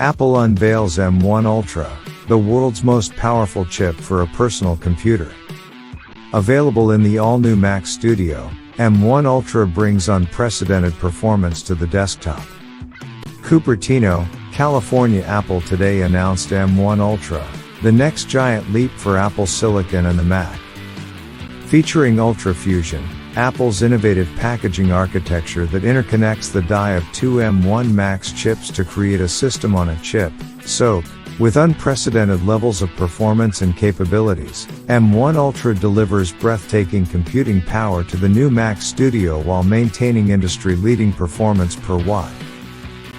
Apple unveils M1 Ultra, the world's most powerful chip for a personal computer. Available in the all-new Mac Studio, M1 Ultra brings unprecedented performance to the desktop. Cupertino, California. Apple today announced M1 Ultra, the next giant leap for Apple Silicon and the Mac. Featuring Ultra Fusion, Apple's innovative packaging architecture that interconnects the die of two M1 Max chips to create a system on a chip, SoC, with unprecedented levels of performance and capabilities. M1 Ultra delivers breathtaking computing power to the new Mac Studio while maintaining industry-leading performance per watt.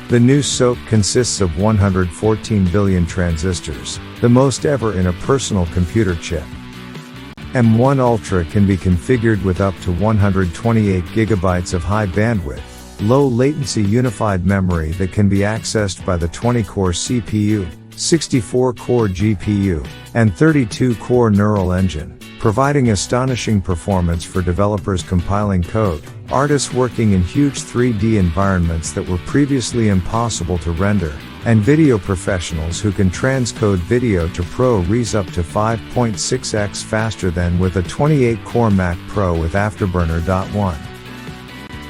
The new SoC consists of 114 billion transistors, the most ever in a personal computer chip. M1 Ultra can be configured with up to 128 GB of high bandwidth, low latency unified memory that can be accessed by the 20-core CPU, 64-core GPU, and 32-core neural engine, providing astonishing performance for developers compiling code, artists working in huge 3D environments that were previously impossible to render, and video professionals who can transcode video to ProRes up to 5.6x faster than with a 28-core Mac Pro with Afterburner.1.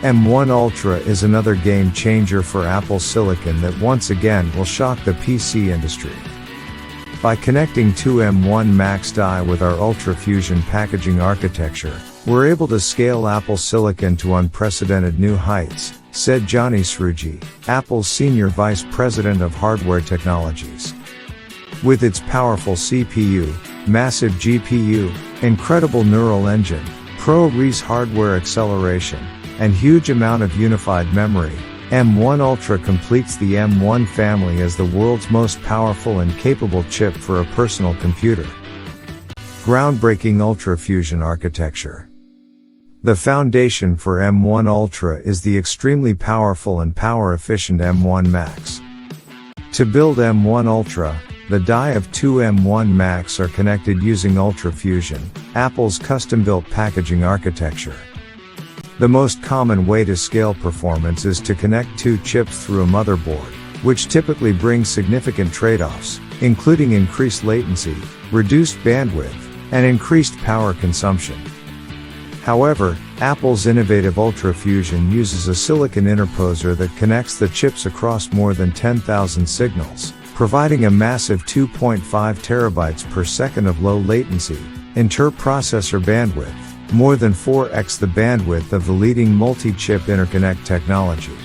M1 Ultra is another game changer for Apple Silicon that once again will shock the PC industry. By connecting two M1 Max die with our Ultra Fusion packaging architecture, we're able to scale Apple Silicon to unprecedented new heights, said Johnny Sruji, Apple's Senior Vice President of Hardware Technologies. With its powerful CPU, massive GPU, incredible neural engine, ProRes hardware acceleration, and huge amount of unified memory, M1 Ultra completes the M1 family as the world's most powerful and capable chip for a personal computer. Groundbreaking Ultra Fusion architecture. The foundation for M1 Ultra is the extremely powerful and power-efficient M1 Max. To build M1 Ultra, the die of two M1 Max are connected using Ultra Fusion, Apple's custom-built packaging architecture. The most common way to scale performance is to connect two chips through a motherboard, which typically brings significant trade-offs, including increased latency, reduced bandwidth, and increased power consumption. However, Apple's innovative Ultra Fusion uses a silicon interposer that connects the chips across more than 10,000 signals, providing a massive 2.5 terabytes per second of low latency, inter-processor bandwidth, more than 4x the bandwidth of the leading multi-chip interconnect technology.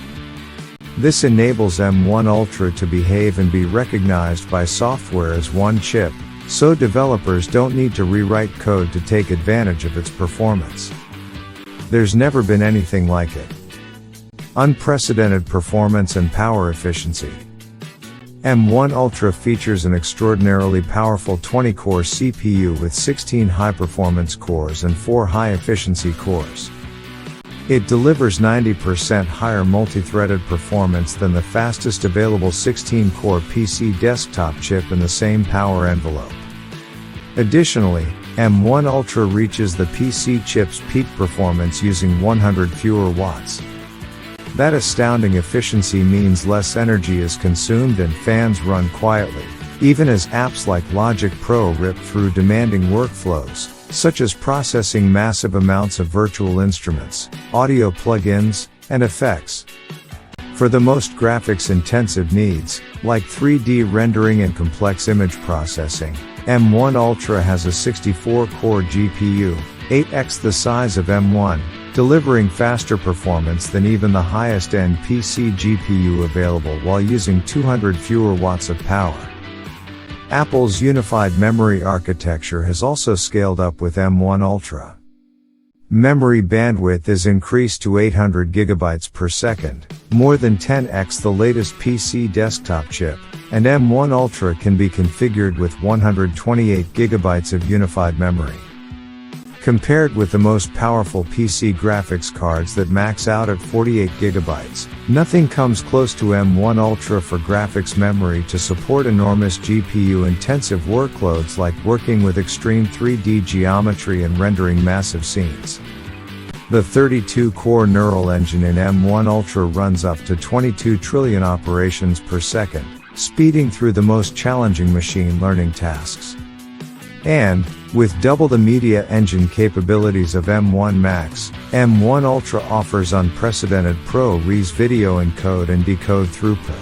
This enables M1 Ultra to behave and be recognized by software as one chip, so developers don't need to rewrite code to take advantage of its performance. There's never been anything like it. Unprecedented performance and power efficiency. M1 Ultra features an extraordinarily powerful 20-core CPU with 16 high-performance cores and 4 high-efficiency cores. It delivers 90% higher multi-threaded performance than the fastest available 16-core PC desktop chip in the same power envelope. Additionally, M1 Ultra reaches the PC chip's peak performance using 100 fewer watts. That astounding efficiency means less energy is consumed and fans run quietly, even as apps like Logic Pro rip through demanding workflows, such as processing massive amounts of virtual instruments, audio plugins, and effects. For the most graphics-intensive needs, like 3D rendering and complex image processing, M1 Ultra has a 64-core GPU, 8x the size of M1, delivering faster performance than even the highest-end PC GPU available while using 200 fewer watts of power. Apple's unified memory architecture has also scaled up with M1 Ultra. Memory bandwidth is increased to 800 GB per second, more than 10x the latest PC desktop chip, and M1 Ultra can be configured with 128 GB of unified memory. Compared with the most powerful PC graphics cards that max out at 48 GB, nothing comes close to M1 Ultra for graphics memory to support enormous GPU-intensive workloads like working with extreme 3D geometry and rendering massive scenes. The 32-core neural engine in M1 Ultra runs up to 22 trillion operations per second, speeding through the most challenging machine learning tasks. And, with double the media engine capabilities of M1 Max, M1 Ultra offers unprecedented ProRes video encode and decode throughput.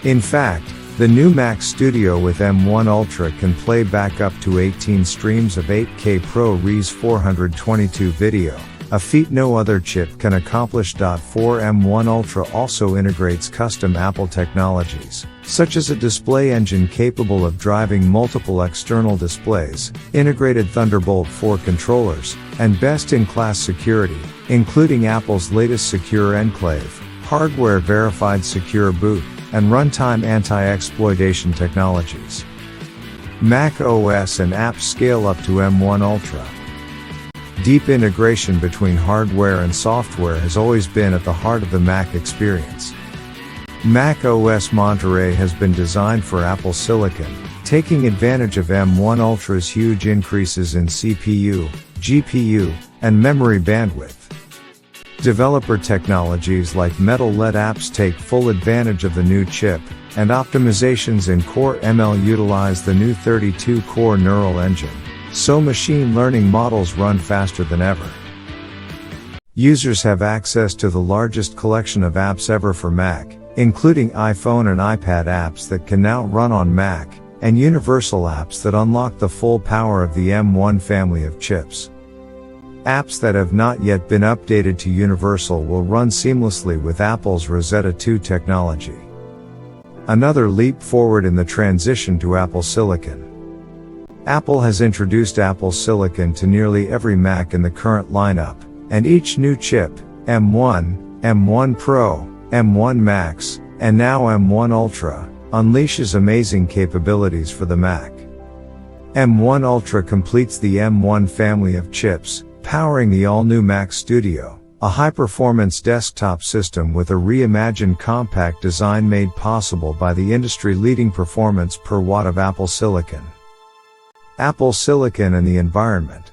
In fact, the new Mac Studio with M1 Ultra can play back up to 18 streams of 8K ProRes 422 video, a feat no other chip can accomplish. 4 M1 Ultra also integrates custom Apple technologies, such as a display engine capable of driving multiple external displays, integrated Thunderbolt 4 controllers, and best-in-class security, including Apple's latest Secure Enclave, hardware-verified Secure Boot, and runtime anti-exploitation technologies. Mac OS and apps scale up to M1 Ultra. Deep integration between hardware and software has always been at the heart of the Mac experience. Mac OS Monterey has been designed for Apple Silicon, taking advantage of M1 Ultra's huge increases in CPU, GPU, and memory bandwidth. Developer technologies like Metal-led apps take full advantage of the new chip, and optimizations in Core ML utilize the new 32-core neural engine, so machine learning models run faster than ever. Users have access to the largest collection of apps ever for Mac, including iPhone and iPad apps that can now run on Mac, and universal apps that unlock the full power of the M1 family of chips. Apps that have not yet been updated to Universal will run seamlessly with Apple's Rosetta 2 technology. Another leap forward in the transition to Apple Silicon. Apple has introduced Apple Silicon to nearly every Mac in the current lineup, and each new chip, M1, M1 Pro, M1 Max, and now M1 Ultra, unleashes amazing capabilities for the Mac. M1 Ultra completes the M1 family of chips, powering the all-new Mac Studio, a high-performance desktop system with a reimagined compact design made possible by the industry-leading performance per watt of Apple Silicon. Apple Silicon and the environment.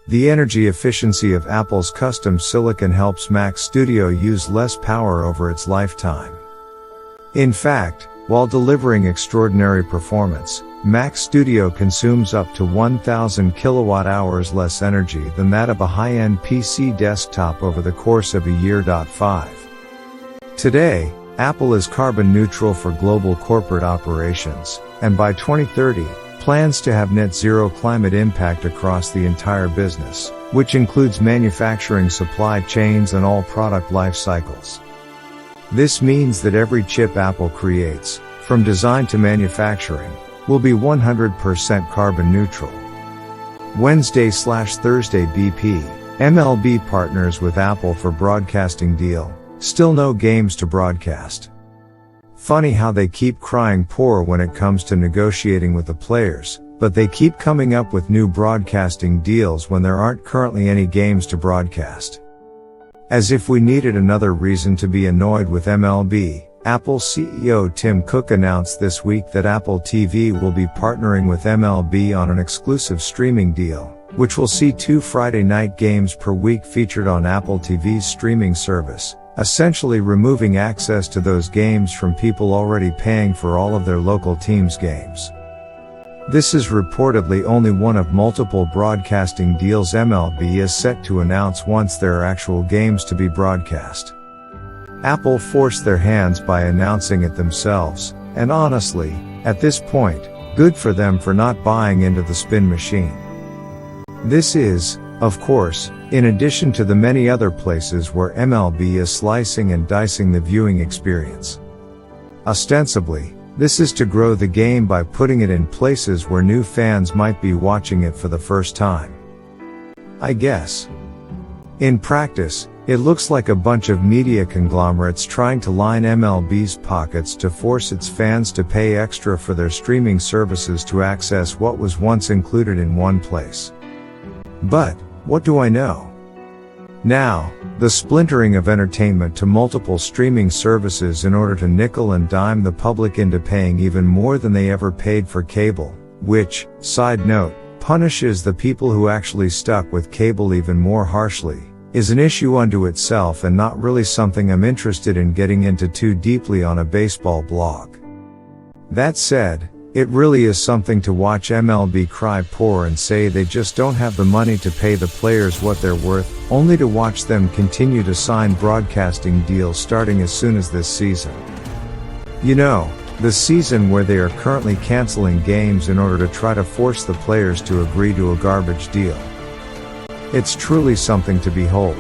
The energy efficiency of Apple's custom silicon helps Mac Studio use less power over its lifetime. In fact, while delivering extraordinary performance, Mac Studio consumes up to 1,000 kilowatt-hours less energy than that of a high-end PC desktop over the course of a year. 5. Today, Apple is carbon neutral for global corporate operations, and by 2030, plans to have net zero climate impact across the entire business, which includes manufacturing supply chains and all product life cycles. This means that every chip Apple creates, from design to manufacturing, will be 100% carbon neutral. Wednesday/Thursday BP, MLB partners with Apple for broadcasting deal, still no games to broadcast. Funny how they keep crying poor when it comes to negotiating with the players, but they keep coming up with new broadcasting deals when there aren't currently any games to broadcast. As if we needed another reason to be annoyed with MLB, Apple CEO Tim Cook announced this week that Apple TV will be partnering with MLB on an exclusive streaming deal, which will see 2 Friday night games per week featured on Apple TV's streaming service, essentially removing access to those games from people already paying for all of their local teams' games. This is reportedly only one of multiple broadcasting deals MLB is set to announce once there are actual games to be broadcast. Apple forced their hands by announcing it themselves, and honestly, at this point, good for them for not buying into the spin machine. This is, of course, in addition to the many other places where MLB is slicing and dicing the viewing experience. Ostensibly, this is to grow the game by putting it in places where new fans might be watching it for the first time. I guess. In practice, it looks like a bunch of media conglomerates trying to line MLB's pockets to force its fans to pay extra for their streaming services to access what was once included in one place. But, what do I know? Now, the splintering of entertainment to multiple streaming services in order to nickel and dime the public into paying even more than they ever paid for cable, which, side note, punishes the people who actually stuck with cable even more harshly, is an issue unto itself and not really something I'm interested in getting into too deeply on a baseball blog. That said, it really is something to watch MLB cry poor and say they just don't have the money to pay the players what they're worth, only to watch them continue to sign broadcasting deals starting as soon as this season. You know, the season where they are currently canceling games in order to try to force the players to agree to a garbage deal. It's truly something to behold.